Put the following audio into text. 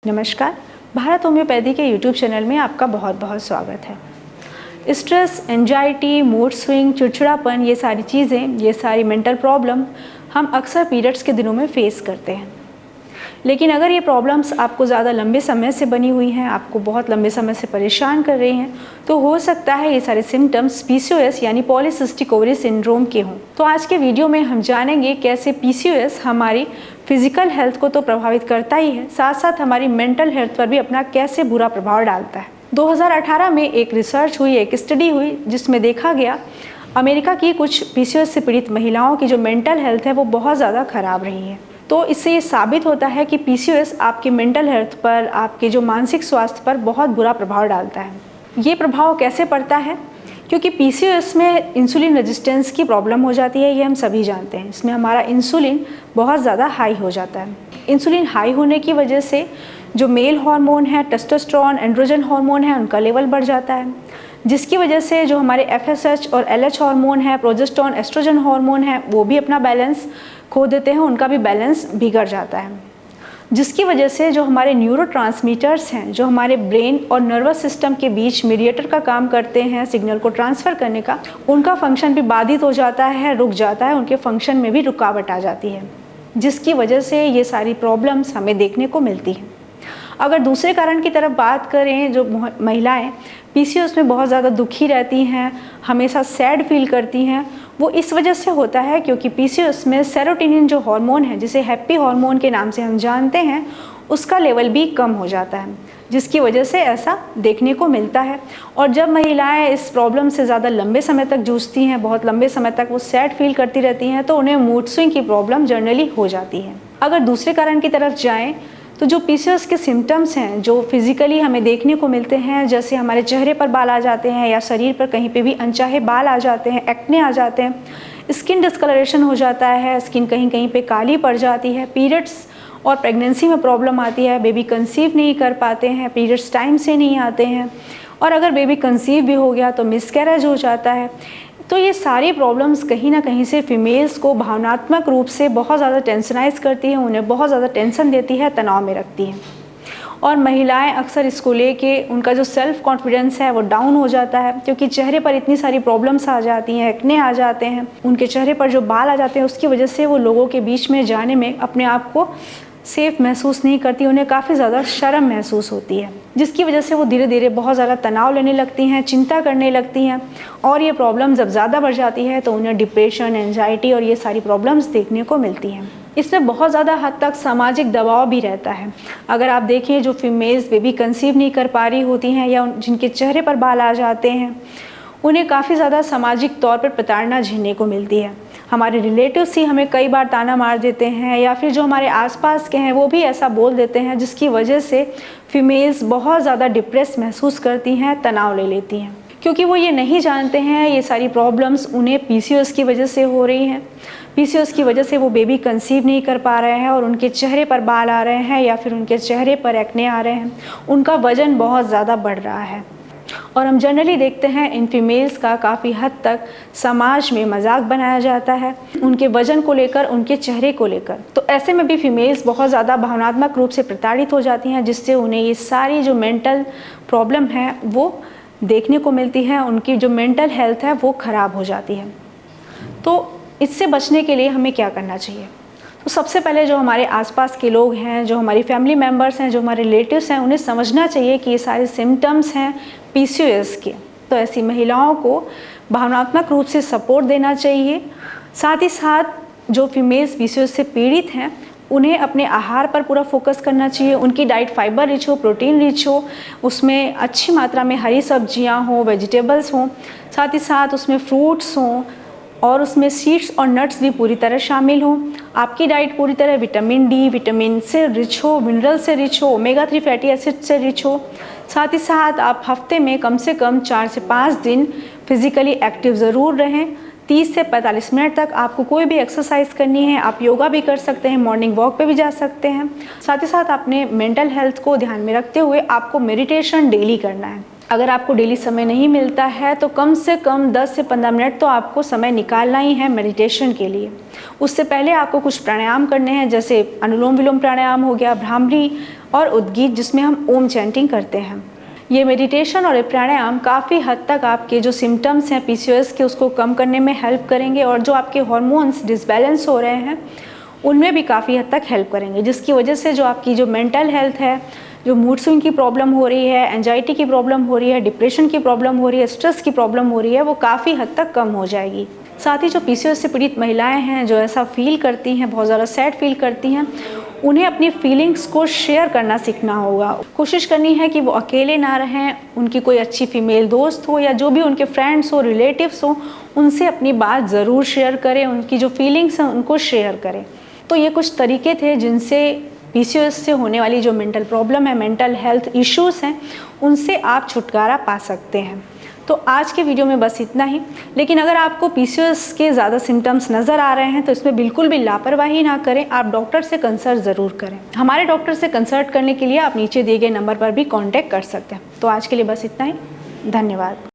नमस्कार, भारत होम्योपैथी के YouTube channel में आपका बहुत बहुत स्वागत है। स्ट्रेस, एंजाइटी, मूड स्विंग, चिड़चिड़ापन, ये सारी चीज़ें, ये सारी मेंटल प्रॉब्लम हम अक्सर पीरियड्स के दिनों में फेस करते हैं। लेकिन अगर ये प्रॉब्लम्स आपको ज़्यादा लंबे समय से बनी हुई हैं, आपको बहुत लंबे समय से परेशान कर रही हैं, तो हो सकता है ये सारे सिम्टम्स पीसीओएस यानी पॉलीसिस्टिक ओवरी सिंड्रोम के हों। तो आज के वीडियो में हम जानेंगे कैसे पीसीओएस हमारी फिजिकल हेल्थ को तो प्रभावित करता ही है, साथ साथ हमारी मेंटल हेल्थ पर भी अपना कैसे बुरा प्रभाव डालता है। 2018 में एक रिसर्च हुई, एक स्टडी हुई, जिसमें देखा गया अमेरिका की कुछ पीसीओएस से पीड़ित महिलाओं की जो मेंटल हेल्थ है वो बहुत ज़्यादा खराब रही है। तो इससे ये साबित होता है कि पीसीओएस आपकी मेंटल हेल्थ पर, आपके जो मानसिक स्वास्थ्य पर बहुत बुरा प्रभाव डालता है। ये प्रभाव कैसे पड़ता है? क्योंकि पीसीओएस में इंसुलिन रेजिस्टेंस की प्रॉब्लम हो जाती है, ये हम सभी जानते हैं। इसमें हमारा इंसुलिन बहुत ज़्यादा हाई हो जाता है। इंसुलिन हाई होने की वजह से जो मेल हार्मोन है, टेस्टोस्टेरोन, एंड्रोजन हार्मोन है, उनका लेवल बढ़ जाता है, जिसकी वजह से जो हमारे एफएसएच और एलएच हार्मोन है, प्रोजेस्टेरोन, एस्ट्रोजन हार्मोन है, वो भी अपना बैलेंस खो देते हैं, उनका भी बैलेंस बिगड़ जाता है, जिसकी वजह से जो हमारे न्यूरोट्रांसमीटर्स हैं, जो हमारे ब्रेन और नर्वस सिस्टम के बीच मीडिएटर का काम करते हैं सिग्नल को ट्रांसफ़र करने का, उनका फंक्शन भी बाधित हो जाता है, रुक जाता है, उनके फंक्शन में भी रुकावट आ जाती है, जिसकी वजह से ये सारी प्रॉब्लम्स हमें देखने को मिलती हैं। अगर दूसरे कारण की तरफ बात करें, जो महिलाएं पीसीओएस में बहुत ज़्यादा दुखी रहती हैं, हमेशा सैड फील करती हैं, वो इस वजह से होता है क्योंकि पीसीओएस में सेरोटोनिन जो हार्मोन है, जिसे हैप्पी हार्मोन के नाम से हम जानते हैं, उसका लेवल भी कम हो जाता है, जिसकी वजह से ऐसा देखने को मिलता है। और जब महिलाएं इस प्रॉब्लम से ज़्यादा लंबे समय तक जूझती हैं, बहुत लंबे समय तक वो सैड फील करती रहती हैं, तो उन्हें मूड स्विंग की प्रॉब्लम जनरली हो जाती है। अगर दूसरे कारण की तरफ जाएँ तो जो पीसीओएस के सिम्टम्स हैं, जो फिजिकली हमें देखने को मिलते हैं, जैसे हमारे चेहरे पर बाल आ जाते हैं या शरीर पर कहीं पे भी अनचाहे बाल आ जाते हैं, एक्ने आ जाते हैं, स्किन डिस्कलरेशन हो जाता है, स्किन कहीं कहीं पे काली पड़ जाती है, पीरियड्स और प्रेगनेंसी में प्रॉब्लम आती है, बेबी कंसीव नहीं कर पाते हैं, पीरियड्स टाइम से नहीं आते हैं, और अगर बेबी कंसीव भी हो गया तो मिसकैरेज हो जाता है। तो ये सारी प्रॉब्लम्स कहीं ना कहीं से फीमेल्स को भावनात्मक रूप से बहुत ज़्यादा टेंशनाइज करती हैं, उन्हें बहुत ज़्यादा टेंशन देती है, तनाव में रखती हैं। और महिलाएं अक्सर इसको लेके उनका जो सेल्फ कॉन्फिडेंस है वो डाउन हो जाता है, क्योंकि चेहरे पर इतनी सारी प्रॉब्लम्स आ जाती हैं, एक्ने आ जाते हैं, उनके चेहरे पर जो बाल आ जाते हैं, उसकी वजह से वो लोगों के बीच में जाने में अपने आप को सेफ महसूस नहीं करती, उन्हें काफ़ी ज़्यादा शर्म महसूस होती है, जिसकी वजह से वो धीरे धीरे बहुत ज़्यादा तनाव लेने लगती हैं, चिंता करने लगती हैं, और ये प्रॉब्लम जब ज़्यादा बढ़ जाती है तो उन्हें डिप्रेशन, एंजाइटी और ये सारी प्रॉब्लम्स देखने को मिलती हैं। इसमें बहुत ज़्यादा हद तक सामाजिक दबाव भी रहता है। अगर आप देखिए, जो फीमेल्स बेबी कंसीव नहीं कर पा रही होती हैं या जिनके चेहरे पर बाल आ जाते हैं, उन्हें काफ़ी ज़्यादा सामाजिक तौर पर प्रताड़ना झेलने को मिलती है। हमारे रिलेटिव्स ही हमें कई बार ताना मार देते हैं, या फिर जो हमारे आसपास के हैं वो भी ऐसा बोल देते हैं, जिसकी वजह से फीमेल्स बहुत ज़्यादा डिप्रेस महसूस करती हैं, तनाव ले लेती हैं, क्योंकि वो ये नहीं जानते हैं ये सारी प्रॉब्लम्स उन्हें पीसीओएस की वजह से हो रही हैं। पीसीओएस की वजह से वो बेबी कंसीव नहीं कर पा रहे हैं, और उनके चेहरे पर बाल आ रहे हैं, या फिर उनके चेहरे पर एक्ने आ रहे हैं, उनका वज़न बहुत ज़्यादा बढ़ रहा है। और हम जनरली देखते हैं इन फीमेल्स का काफ़ी हद तक समाज में मजाक बनाया जाता है, उनके वजन को लेकर, उनके चेहरे को लेकर। तो ऐसे में भी फीमेल्स बहुत ज़्यादा भावनात्मक रूप से प्रताड़ित हो जाती हैं, जिससे उन्हें ये सारी जो मेंटल प्रॉब्लम है वो देखने को मिलती है, उनकी जो मेंटल हेल्थ है वो ख़राब हो जाती है। तो इससे बचने के लिए हमें क्या करना चाहिए? तो सबसे पहले जो हमारे आसपास के लोग हैं, जो हमारी फैमिली मेम्बर्स हैं, जो हमारे रिलेटिव्स हैं, उन्हें समझना चाहिए कि ये सारे सिम्टम्स हैं पीसीओएस के। तो ऐसी महिलाओं को भावनात्मक रूप से सपोर्ट देना चाहिए। साथ ही साथ जो फीमेल्स पीसीओएस से पीड़ित हैं, उन्हें अपने आहार पर पूरा फोकस करना चाहिए। उनकी डाइट फाइबर रिच हो, प्रोटीन रिच हो, उसमें अच्छी मात्रा में हरी सब्जियां हों, वेजिटेबल्स हों, साथ ही साथ उसमें फ्रूट्स हों, और उसमें सीड्स और नट्स भी पूरी तरह शामिल हों। आपकी डाइट पूरी तरह विटामिन डी, विटामिन से रिच हो, मिनरल से रिच हो, ओमेगा 3 फैटी एसिड से रिच हो। साथ ही साथ आप हफ्ते में कम से कम 4 से 5 दिन फिजिकली एक्टिव ज़रूर रहें। 30 से 45 मिनट तक आपको कोई भी एक्सरसाइज करनी है, आप योगा भी कर सकते हैं, मॉर्निंग वॉक पे भी जा सकते हैं। साथ ही साथ अपने मेंटल हेल्थ को ध्यान में रखते हुए आपको मेडिटेशन डेली करना है। अगर आपको डेली समय नहीं मिलता है तो कम से कम 10 से 15 मिनट तो आपको समय निकालना ही है मेडिटेशन के लिए। उससे पहले आपको कुछ प्राणायाम करने हैं, जैसे अनुलोम विलोम प्राणायाम हो गया, भ्रामरी और उद्गीत जिसमें हम ओम चैंटिंग करते हैं। ये मेडिटेशन और प्राणायाम काफ़ी हद तक आपके जो सिम्टम्स हैं पीसीओएस के उसको कम करने में हेल्प करेंगे और जो आपके हार्मोन्स डिसबैलेंस हो रहे हैं उनमें भी काफ़ी हद तक हेल्प करेंगे, जिसकी वजह से जो आपकी जो मेंटल हेल्थ है, जो मूड स्विंग की प्रॉब्लम हो रही है, एंजाइटी की प्रॉब्लम हो रही है, डिप्रेशन की प्रॉब्लम हो रही है, स्ट्रेस की प्रॉब्लम हो रही है, वो काफ़ी हद तक कम हो जाएगी। साथ ही जो पीसीओएस से पीड़ित महिलाएं हैं जो ऐसा फील करती हैं, बहुत ज़्यादा सैड फील करती हैं, उन्हें अपनी फीलिंग्स को शेयर करना सीखना होगा। कोशिश करनी है कि वो अकेले ना रहें, उनकी कोई अच्छी फीमेल दोस्त हो या जो भी उनके फ्रेंड्स हो, रिलेटिव्स हो, उनसे अपनी बात ज़रूर शेयर करें, उनकी जो फीलिंग्स हैं उनको शेयर करें। तो ये कुछ तरीके थे जिनसे पीसीओएस से होने वाली जो मेंटल प्रॉब्लम है, मेंटल हेल्थ इश्यूज़ हैं, उनसे आप छुटकारा पा सकते हैं। तो आज के वीडियो में बस इतना ही। लेकिन अगर आपको पीसीओएस के ज़्यादा सिम्टम्स नज़र आ रहे हैं तो इसमें बिल्कुल भी लापरवाही ना करें, आप डॉक्टर से कंसल्ट ज़रूर करें। हमारे डॉक्टर से कंसल्ट करने के लिए आप नीचे दिए गए नंबर पर भी कॉन्टैक्ट कर सकते हैं। तो आज के लिए बस इतना ही। धन्यवाद।